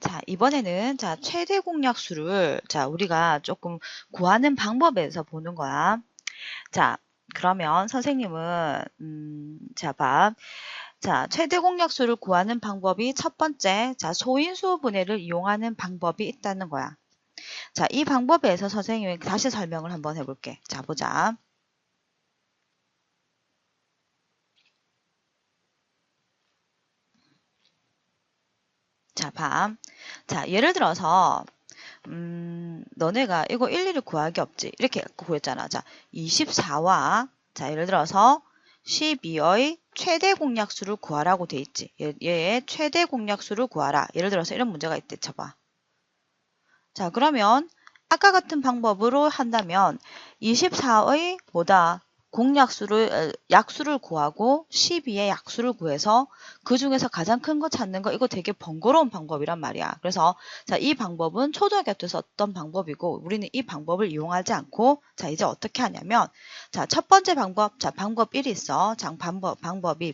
자, 이번에는 자, 최대 공약수를 자, 우리가 조금 구하는 방법에서 보는 거야. 자, 그러면 선생님은 자, 봐. 자, 최대 공약수를 구하는 방법이 첫 번째, 자, 소인수 분해를 이용하는 방법이 있다는 거야. 자, 이 방법에서 선생님이 다시 설명을 한번 해볼게. 자, 보자. 자, 봐. 자, 예를 들어서 너네가 이거 일일이 구하기 없지. 이렇게 구했잖아. 자, 24와 자, 예를 들어서 12의 최대 공약수를 구하라고 돼 있지. 얘의 최대 공약수를 구하라. 예를 들어서 이런 문제가 있대 쳐봐. 자, 그러면 아까 같은 방법으로 한다면 24의 뭐다? 약수를 구하고 12의 약수를 구해서 그 중에서 가장 큰 거 찾는 거 이거 되게 번거로운 방법이란 말이야. 그래서 자, 이 방법은 초등학교 때 썼던 방법이고 우리는 이 방법을 이용하지 않고 자, 이제 어떻게 하냐면 자, 첫 번째 방법, 자, 방법 1이 있어. 자, 방법 2.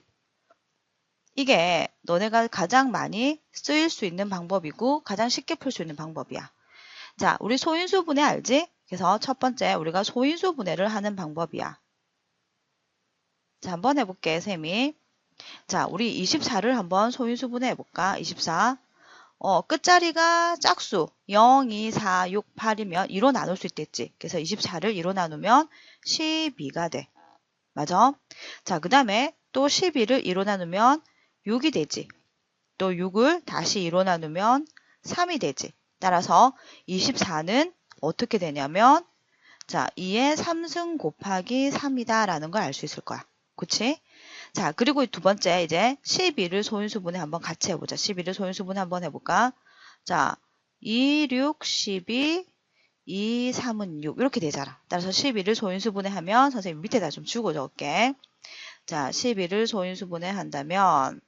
이게 너네가 가장 많이 쓰일 수 있는 방법이고 가장 쉽게 풀 수 있는 방법이야. 자, 우리 소인수 분해 알지? 그래서 첫 번째 우리가 소인수 분해를 하는 방법이야. 자, 한번 해볼게, 쌤이. 자, 우리 24를 한번 소인수 분해 해볼까? 24. 끝자리가 짝수 0, 2, 4, 6, 8이면 2로 나눌 수 있겠지. 그래서 24를 2로 나누면 12가 돼. 맞아? 자, 그 다음에 또 12를 2로 나누면 6이 되지. 또 6을 다시 2로 나누면 3이 되지. 따라서 24는 어떻게 되냐면 자, 2의 3승 곱하기 3이다 라는 걸 알 수 있을 거야. 그치? 자, 그리고 두 번째 이제 12를 소인수분해 한번 같이 해보자. 12를 소인수분해 한번 해볼까? 자, 2, 6, 12, 2, 3은 6 이렇게 되잖아. 따라서 12를 소인수분해 하면 선생님 밑에다 좀 주고 적을게. 자, 12를 소인수분해 한다면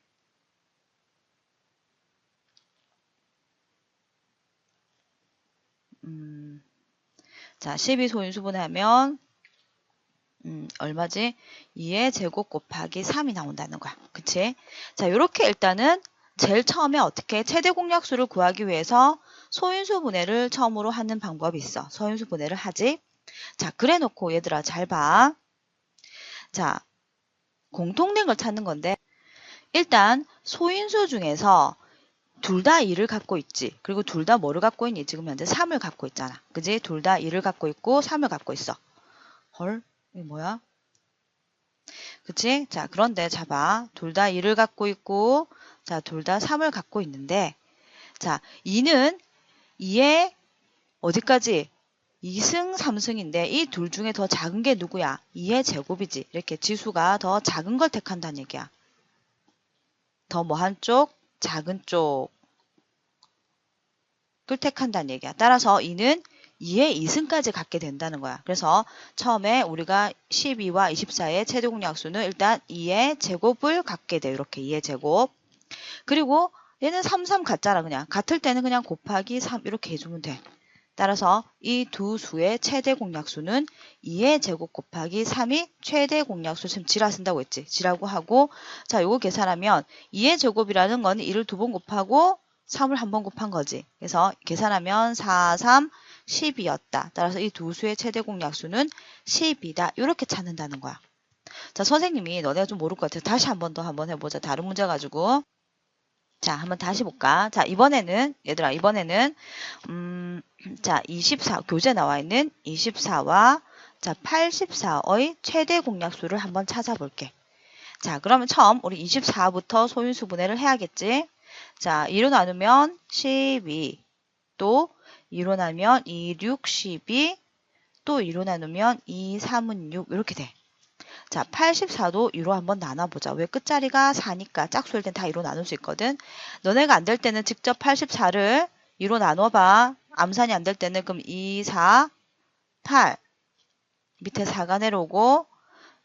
자, 12 소인수분해 하면 얼마지? 2의 제곱 곱하기 3이 나온다는 거야. 그치? 자, 요렇게 일단은 제일 처음에 어떻게 최대 공약수를 구하기 위해서 소인수 분해를 처음으로 하는 방법이 있어. 소인수 분해를 하지? 자, 그래 놓고 얘들아 잘 봐. 자, 공통된 걸 찾는 건데 일단 소인수 중에서 둘 다 2를 갖고 있지. 그리고 둘 다 뭐를 갖고 있니? 지금 현재 3을 갖고 있잖아. 그지? 둘 다 2를 갖고 있고 3을 갖고 있어. 헐? 이게 뭐야? 그치? 자, 그런데 잡아. 둘 다 2를 갖고 있고, 자, 둘 다 3을 갖고 있는데, 자, 2는 2의 어디까지? 2승, 3승인데, 이 둘 중에 더 작은 게 누구야? 2의 제곱이지. 이렇게 지수가 더 작은 걸 택한다는 얘기야. 더 뭐 한쪽? 작은 쪽을 택한다는 얘기야. 따라서 2는 2의 2승까지 갖게 된다는 거야. 그래서 처음에 우리가 12와 24의 최대 공약수는 일단 2의 제곱을 갖게 돼. 이렇게 2의 제곱. 그리고 얘는 3, 3 같잖아. 그냥 같을 때는 그냥 곱하기 3 이렇게 해주면 돼. 따라서 이 두 수의 최대 공약수는 2의 제곱 곱하기 3이 최대 공약수. 지금 지라 쓴다고 했지. 지라고 하고 자, 요거 계산하면 2의 제곱이라는 건 2를 2번 곱하고 3을 한 번 곱한 거지. 그래서 계산하면 4, 3, 10이었다. 따라서 이 두 수의 최대 공약수는 10이다. 이렇게 찾는다는 거야. 자, 선생님이 너네가 좀 모를 것 같아. 다시 한 번 더 한번 해보자. 다른 문제 가지고. 자, 한번 다시 볼까? 자, 이번에는 얘들아 이번에는 자, 24 교재 나와 있는 24와 자, 84의 최대 공약수를 한번 찾아볼게. 자, 그러면 처음 우리 24부터 소인수 분해를 해야겠지? 자, 2로 나누면 12, 또 2로 나누면 2, 6, 12, 또 2로 나누면 2, 3은 6 이렇게 돼. 자, 84도 2로 한번 나눠보자. 왜 끝자리가 4니까 짝수일 땐 다 2로 나눌 수 있거든. 너네가 안 될 때는 직접 84를 2로 나눠봐. 암산이 안 될 때는 그럼 2, 4, 8 밑에 4가 내려오고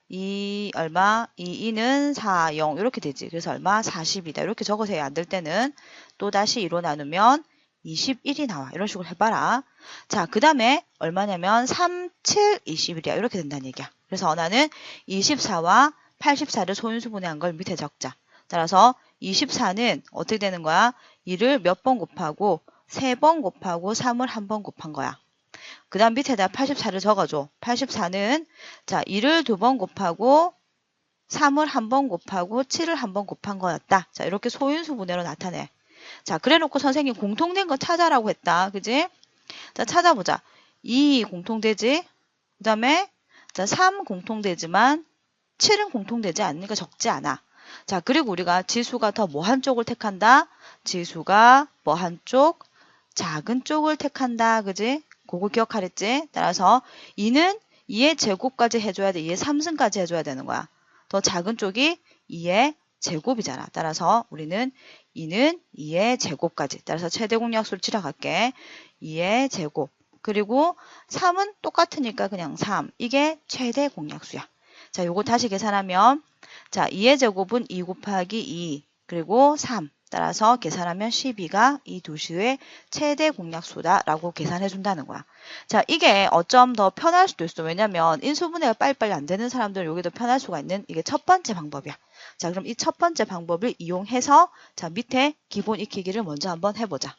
2 얼마? 2는 4, 0 이렇게 되지. 그래서 얼마? 40이다. 이렇게 적으세요. 안 될 때는 또다시 2로 나누면 21이 나와. 이런 식으로 해봐라. 자, 그 다음에 얼마냐면 3, 7, 21이야. 이렇게 된다는 얘기야. 그래서 나는 24와 84를 소인수 분해한 걸 밑에 적자. 따라서 24는 어떻게 되는 거야? 2를 몇 번 곱하고 3번 곱하고 3을 한 번 곱한 거야. 그 다음 밑에다 84를 적어줘. 84는 자 2를 2번 곱하고 3을 한 번 곱하고 7을 한 번 곱한 거였다. 자 이렇게 소인수 분해로 나타내. 자 그래놓고 선생님 공통된 거 찾아라고 했다. 그지? 자 찾아보자. 2 공통되지? 그 다음에 자 3 공통되지만 7은 공통되지 않으니까 적지 않아. 자 그리고 우리가 지수가 더 뭐 한쪽을 택한다? 지수가 뭐 한쪽? 작은 쪽을 택한다. 그지? 그거 기억하랬지? 따라서 2는 2의 제곱까지 해줘야 돼. 2의 3승까지 해줘야 되는 거야. 더 작은 쪽이 2의 제곱이잖아. 따라서 우리는 2는 2의 제곱까지. 따라서 최대 공약수를 치러갈게. 2의 제곱. 그리고 3은 똑같으니까 그냥 3. 이게 최대 공약수야. 자, 요거 다시 계산하면 자, 2의 제곱은 2 곱하기 2 그리고 3. 따라서 계산하면 12가 이 두 수의 최대 공약수다라고 계산해 준다는 거야. 자, 이게 어쩜 더 편할 수도 있어. 왜냐면 인수분해가 빨리빨리 안 되는 사람들은 여기 더 편할 수가 있는 이게 첫 번째 방법이야. 자, 그럼 이 첫 번째 방법을 이용해서 자, 밑에 기본 익히기를 먼저 한번 해보자.